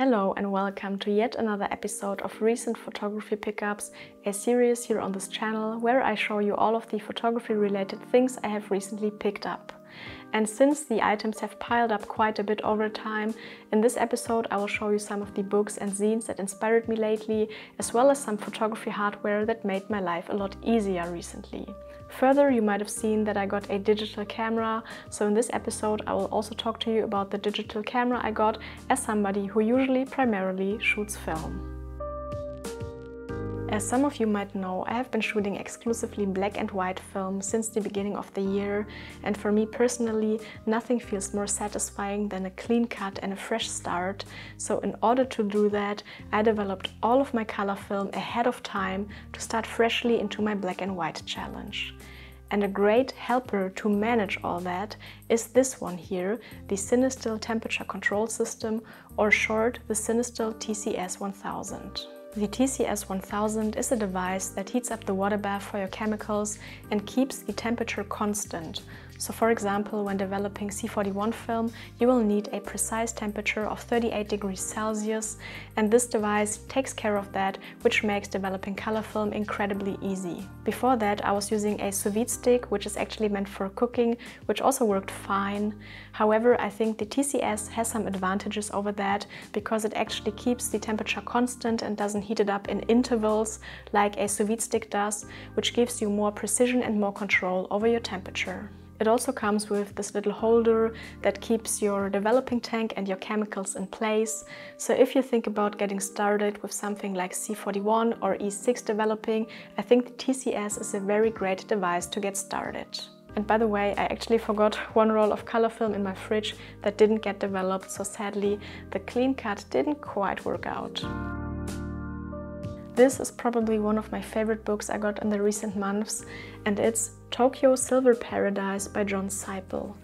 Hello and welcome to yet another episode of Recent Photography Pickups, a series here on this channel where I show you all of the photography related things I have recently picked up. And since the items have piled up quite a bit over time, in this episode I will show you some of the books and zines that inspired me lately, as well as some photography hardware that made my life a lot easier recently. Further, you might have seen that I got a digital camera, so in this episode I will also talk to you about the digital camera I got as somebody who usually primarily shoots film. As some of you might know, I have been shooting exclusively black and white film since the beginning of the year, and for me personally, nothing feels more satisfying than a clean cut and a fresh start. So in order to do that, I developed all of my color film ahead of time to start freshly into my black and white challenge. And a great helper to manage all that is this one here, the Cinestill temperature control system, or short, the Cinestill TCS-1000. The TCS-1000 is a device that heats up the water bath for your chemicals and keeps the temperature constant. So for example, when developing C41 film, you will need a precise temperature of 38 degrees Celsius, and this device takes care of that, which makes developing color film incredibly easy. Before that, I was using a sous vide stick, which is actually meant for cooking, which also worked fine. However, I think the TCS has some advantages over that because it actually keeps the temperature constant and doesn't heat it up in intervals like a sous vide stick does, which gives you more precision and more control over your temperature. It also comes with this little holder that keeps your developing tank and your chemicals in place. So if you think about getting started with something like C41 or E6 developing, I think the TCS is a very great device to get started. And by the way, I actually forgot one roll of color film in my fridge that didn't get developed, so sadly the clean cut didn't quite work out. This is probably one of my favorite books I got in the recent months, and it's Tokyo Silver Paradise by Sypal.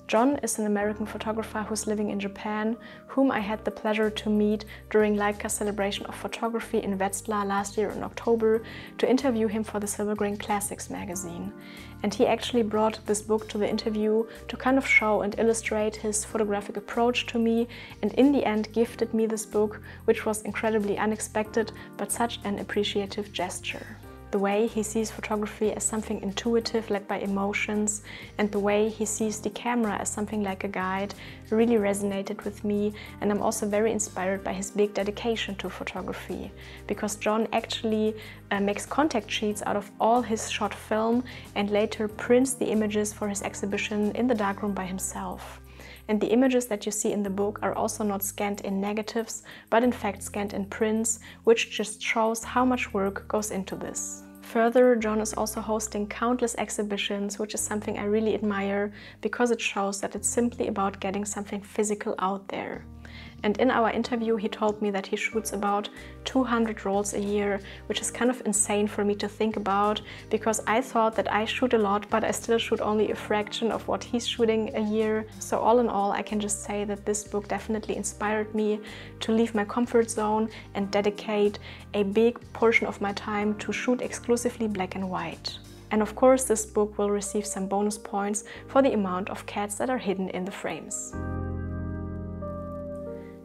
John is an American photographer who's living in Japan, whom I had the pleasure to meet during Leica's celebration of photography in Wetzlar last year in October to interview him for the Silver Grain Classics magazine. And he actually brought this book to the interview to kind of show and illustrate his photographic approach to me, and in the end gifted me this book, which was incredibly unexpected but such an appreciative gesture. The way he sees photography as something intuitive led by emotions, and the way he sees the camera as something like a guide really resonated with me, and I'm also very inspired by his big dedication to photography, because John actually makes contact sheets out of all his shot film and later prints the images for his exhibition in the darkroom by himself. And the images that you see in the book are also not scanned in negatives, but in fact scanned in prints, which just shows how much work goes into this. Further, John is also hosting countless exhibitions, which is something I really admire because it shows that it's simply about getting something physical out there. And in our interview, he told me that he shoots about 200 rolls a year, which is kind of insane for me to think about, because I thought that I shoot a lot, but I still shoot only a fraction of what he's shooting a year. So all in all, I can just say that this book definitely inspired me to leave my comfort zone and dedicate a big portion of my time to shoot exclusively black and white. And of course, this book will receive some bonus points for the amount of cats that are hidden in the frames.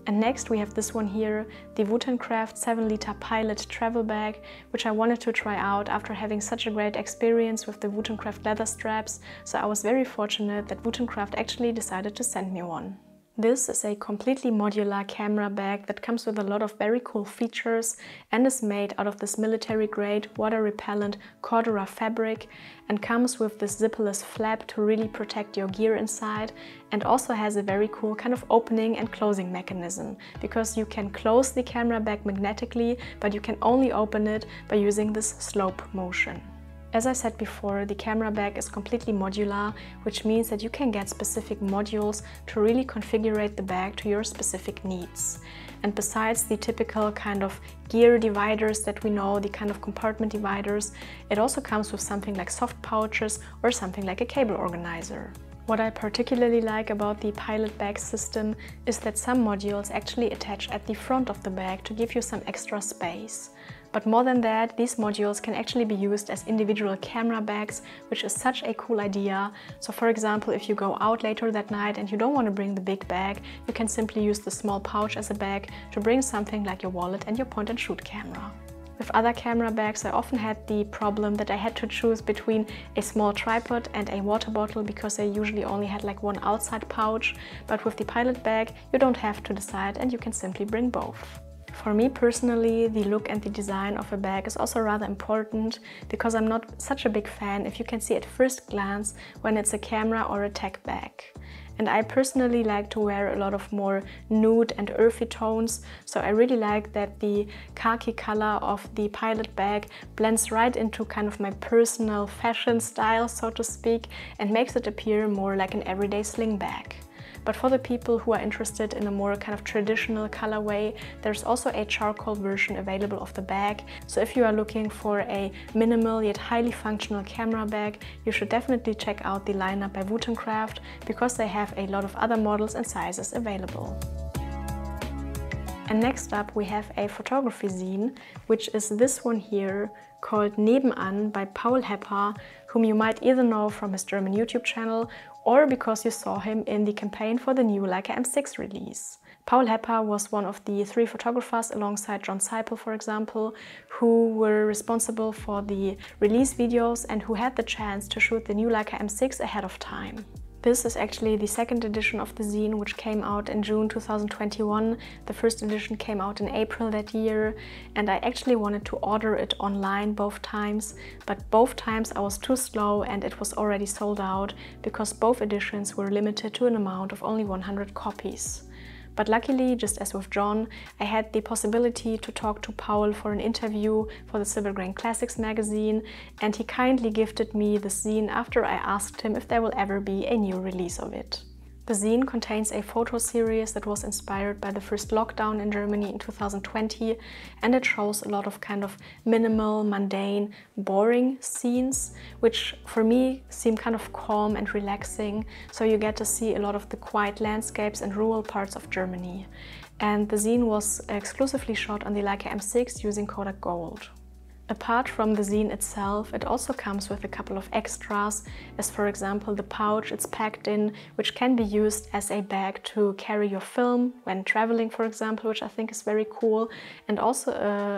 And next we have this one here, the Wotancraft 7-liter pilot travel bag, which I wanted to try out after having such a great experience with the Wotancraft leather straps, so I was very fortunate that Wotancraft actually decided to send me one. This is a completely modular camera bag that comes with a lot of very cool features and is made out of this military-grade, water-repellent Cordura fabric, and comes with this zipperless flap to really protect your gear inside, and also has a very cool kind of opening and closing mechanism, because you can close the camera bag magnetically, but you can only open it by using this slope motion. As I said before, the camera bag is completely modular, which means that you can get specific modules to really configure the bag to your specific needs. And besides the typical kind of gear dividers that we know, the kind of compartment dividers, it also comes with something like soft pouches or something like a cable organizer. What I particularly like about the pilot bag system is that some modules actually attach at the front of the bag to give you some extra space. But more than that, these modules can actually be used as individual camera bags, which is such a cool idea. So for example, if you go out later that night and you don't want to bring the big bag, you can simply use the small pouch as a bag to bring something like your wallet and your point and shoot camera. With other camera bags, I often had the problem that I had to choose between a small tripod and a water bottle because I usually only had like one outside pouch, but with the pilot bag you don't have to decide and you can simply bring both. For me personally, the look and the design of a bag is also rather important because I'm not such a big fan, if you can see at first glance, when it's a camera or a tech bag. And I personally like to wear a lot of more nude and earthy tones, so I really like that the khaki color of the pilot bag blends right into kind of my personal fashion style, so to speak, and makes it appear more like an everyday sling bag. But for the people who are interested in a more kind of traditional colorway, there's also a charcoal version available of the bag. So if you are looking for a minimal yet highly functional camera bag, you should definitely check out the lineup by Wotancraft because they have a lot of other models and sizes available. And next up we have a photography zine, which is this one here, called Nebenan by Hepper, whom you might either know from his German YouTube channel or because you saw him in the campaign for the new Leica M6 release. Hepper was one of the 3 photographers alongside Sypal, for example, who were responsible for the release videos and who had the chance to shoot the new Leica M6 ahead of time. This is actually the second edition of the zine, which came out in June 2021. The first edition came out in April that year, and I actually wanted to order it online both times, but both times I was too slow and it was already sold out because both editions were limited to an amount of only 100 copies. But luckily, just as with John, I had the possibility to talk to Paul for an interview for the Silver Grain Classics magazine, and he kindly gifted me the zine after I asked him if there will ever be a new release of it. The zine contains a photo series that was inspired by the first lockdown in Germany in 2020, and it shows a lot of kind of minimal, mundane, boring scenes, which for me seem kind of calm and relaxing, so you get to see a lot of the quiet landscapes and rural parts of Germany. And the zine was exclusively shot on the Leica M6 using Kodak Gold. Apart from the zine itself, it also comes with a couple of extras, as for example the pouch it's packed in, which can be used as a bag to carry your film when traveling, for example, which I think is very cool, and also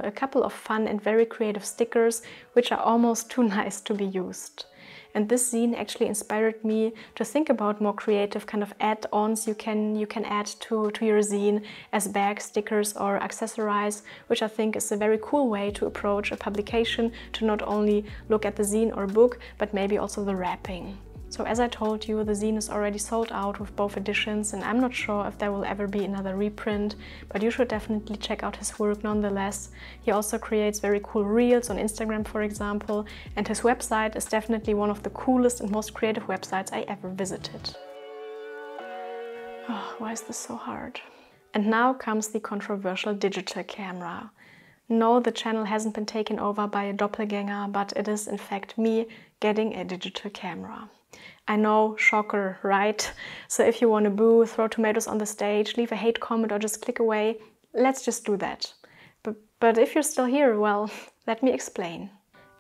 a couple of fun and very creative stickers, which are almost too nice to be used. And this zine actually inspired me to think about more creative kind of add-ons you can add to your zine as bags, stickers or accessorize, which I think is a very cool way to approach a publication, to not only look at the zine or book, but maybe also the wrapping. So as I told you, the zine is already sold out with both editions, and I'm not sure if there will ever be another reprint, but you should definitely check out his work nonetheless. He also creates very cool reels on Instagram, for example, and his website is definitely one of the coolest and most creative websites I ever visited. Oh, why is this so hard? And now comes the controversial digital camera. No, the channel hasn't been taken over by a doppelganger, but it is in fact me getting a digital camera. I know, shocker, right? So if you want to boo, throw tomatoes on the stage, leave a hate comment or just click away, let's just do that. But if you're still here, well, let me explain.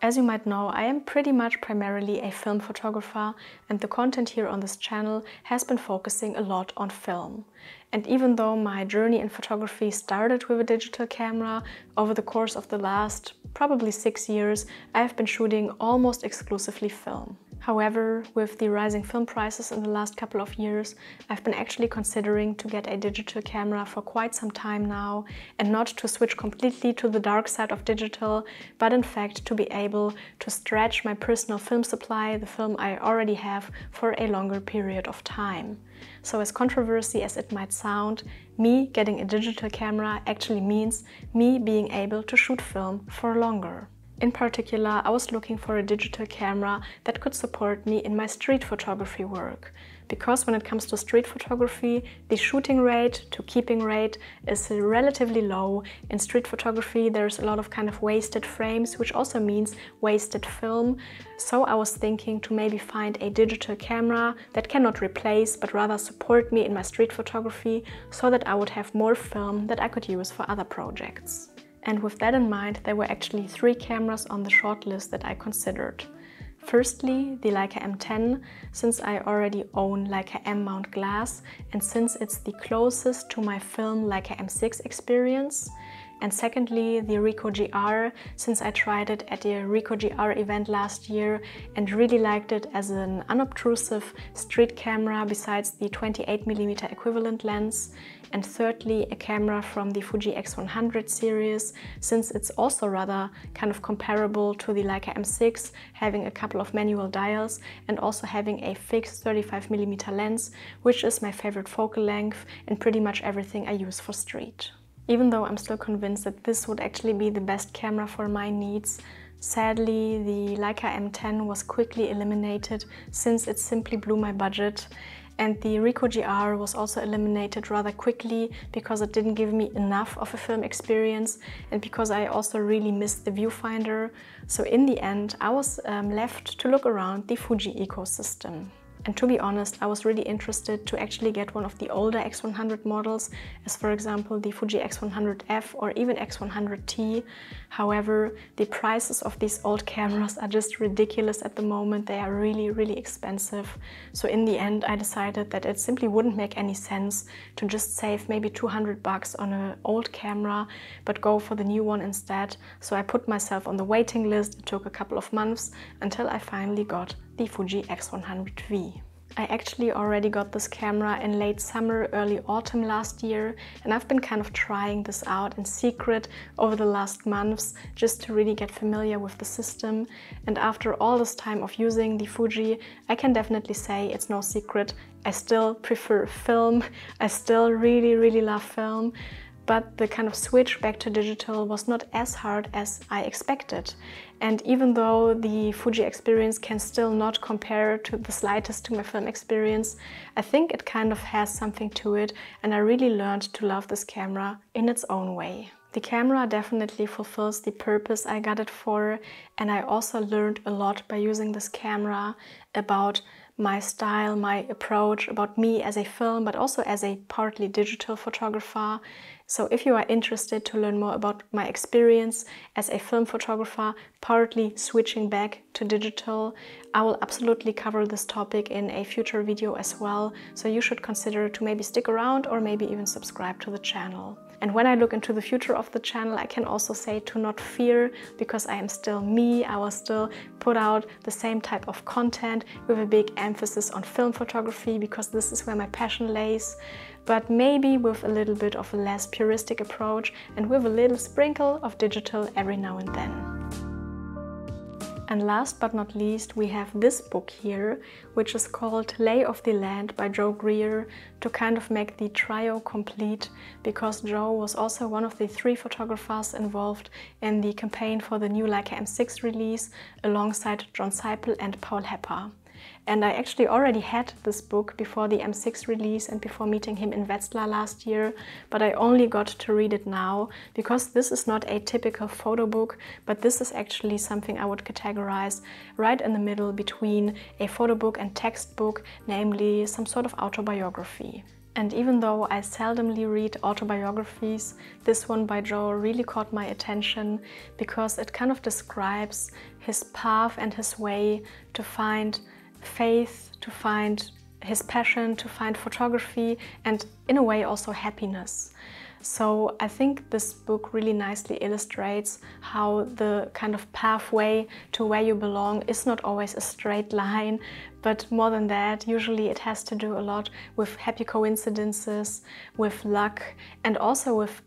As you might know, I am pretty much primarily a film photographer, and the content here on this channel has been focusing a lot on film. And even though my journey in photography started with a digital camera, over the course of the last probably 6 years, I have been shooting almost exclusively film. However, with the rising film prices in the last couple of years, I've been actually considering to get a digital camera for quite some time now, and not to switch completely to the dark side of digital, but in fact to be able to stretch my personal film supply, the film I already have, for a longer period of time. So as controversial as it might sound, me getting a digital camera actually means me being able to shoot film for longer. In particular, I was looking for a digital camera that could support me in my street photography work. Because when it comes to street photography, the shooting rate to keeping rate is relatively low. In street photography, there's a lot of kind of wasted frames, which also means wasted film. So I was thinking to maybe find a digital camera that cannot replace, but rather support me in my street photography, so that I would have more film that I could use for other projects. And with that in mind, there were actually 3 cameras on the short list that I considered. Firstly, the Leica M10, since I already own Leica M mount glass and since it's the closest to my film Leica M6 experience. And secondly, the Ricoh GR, since I tried it at the Ricoh GR event last year and really liked it as an unobtrusive street camera besides the 28mm equivalent lens. And thirdly, a camera from the Fuji X100 series, since it's also rather kind of comparable to the Leica M6, having a couple of manual dials and also having a fixed 35mm lens, which is my favorite focal length and pretty much everything I use for street. Even though I'm still convinced that this would actually be the best camera for my needs, sadly the Leica M10 was quickly eliminated since it simply blew my budget. And the Ricoh GR was also eliminated rather quickly because it didn't give me enough of a film experience and because I also really missed the viewfinder. So in the end, I was left to look around the Fuji ecosystem. And to be honest, I was really interested to actually get one of the older X100 models, as for example the Fuji X100F or even X100T. However, the prices of these old cameras are just ridiculous at the moment. They are really, really expensive. So in the end, I decided that it simply wouldn't make any sense to just save maybe 200 bucks on an old camera, but go for the new one instead. So I put myself on the waiting list. It took a couple of months until I finally got the Fuji X100V. I actually already got this camera in late summer, early autumn last year, and I've been kind of trying this out in secret over the last months just to really get familiar with the system. And after all this time of using the Fuji, I can definitely say it's no secret. I still prefer film. I still really, really love film. But the kind of switch back to digital was not as hard as I expected. And even though the Fuji experience can still not compare to the slightest to my film experience, I think it kind of has something to it, and I really learned to love this camera in its own way. The camera definitely fulfills the purpose I got it for, and I also learned a lot by using this camera about my style, my approach, about me as a film, but also as a partly digital photographer. So if you are interested to learn more about my experience as a film photographer, partly switching back to digital, I will absolutely cover this topic in a future video as well. So you should consider to maybe stick around or maybe even subscribe to the channel. And when I look into the future of the channel, I can also say to not fear, because I am still me. I will still put out the same type of content with a big emphasis on film photography, because this is where my passion lays, but maybe with a little bit of a less puristic approach and with a little sprinkle of digital every now and then. And last but not least, we have this book here, which is called Lay of the Land by Joe Greer, to kind of make the trio complete, because Joe was also one of the 3 photographers involved in the campaign for the new Leica M6 release, alongside John Sypal and Paul Hepper. And I actually already had this book before the M6 release and before meeting him in Wetzlar last year, but I only got to read it now because this is not a typical photo book, but this is actually something I would categorize right in the middle between a photo book and textbook, namely some sort of autobiography. And even though I seldomly read autobiographies, this one by Joe really caught my attention because it kind of describes his path and his way to find faith, to find his passion, to find photography, and in a way also happiness. So I think this book really nicely illustrates how the kind of pathway to where you belong is not always a straight line, but more than that, usually it has to do a lot with happy coincidences, with luck, and also with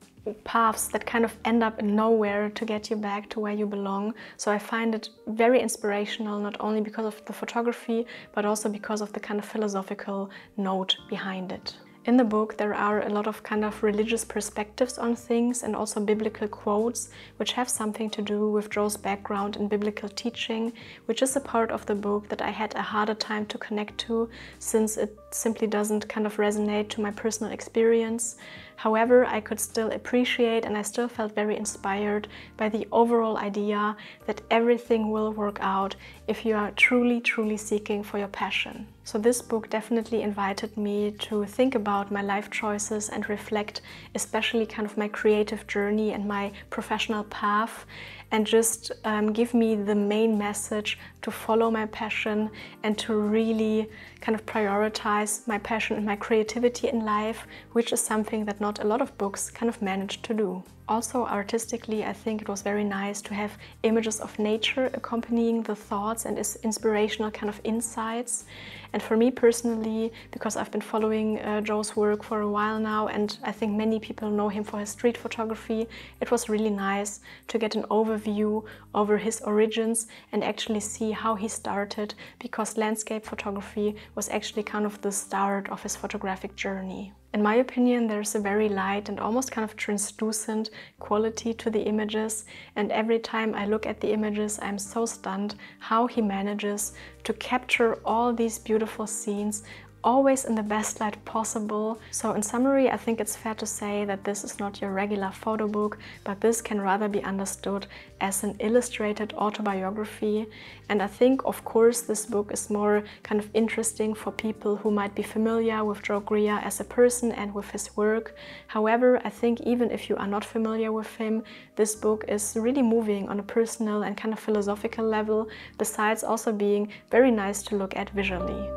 paths that kind of end up in nowhere to get you back to where you belong. So I find it very inspirational, not only because of the photography, but also because of the kind of philosophical note behind it. In the book there are a lot of kind of religious perspectives on things and also biblical quotes, which have something to do with Joe's background in biblical teaching, which is a part of the book that I had a harder time to connect to, since it simply doesn't kind of resonate to my personal experience. However, I could still appreciate and I still felt very inspired by the overall idea that everything will work out if you are truly seeking for your passion. So this book definitely invited me to think about my life choices and reflect especially kind of my creative journey and my professional path, and just give me the main message to follow my passion and to really kind of prioritize my passion and my creativity in life, which is something that not a lot of books kind of managed to do. Also artistically, I think it was very nice to have images of nature accompanying the thoughts and inspirational kind of insights. And for me personally, because I've been following Joe's work for a while now, and I think many people know him for his street photography, it was really nice to get an overview over his origins and actually see how he started, because landscape photography was actually kind of the start of his photographic journey. In my opinion, there's a very light and almost kind of translucent quality to the images, and every time I look at the images, I'm so stunned how he manages to capture all these beautiful scenes, always in the best light possible. So in summary, I think it's fair to say that this is not your regular photo book, but this can rather be understood as an illustrated autobiography. And I think, of course, this book is more kind of interesting for people who might be familiar with Joe Greer as a person and with his work. However, I think even if you are not familiar with him, this book is really moving on a personal and kind of philosophical level, besides also being very nice to look at visually.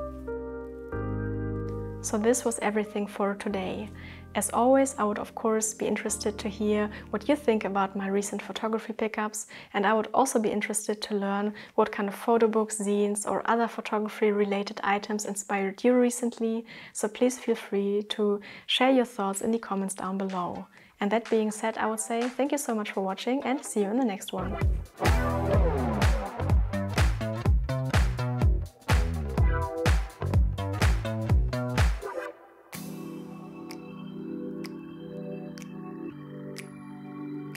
So this was everything for today. As always, I would of course be interested to hear what you think about my recent photography pickups, and I would also be interested to learn what kind of photo books, zines or other photography related items inspired you recently. So please feel free to share your thoughts in the comments down below. And that being said, I would say thank you so much for watching and see you in the next one.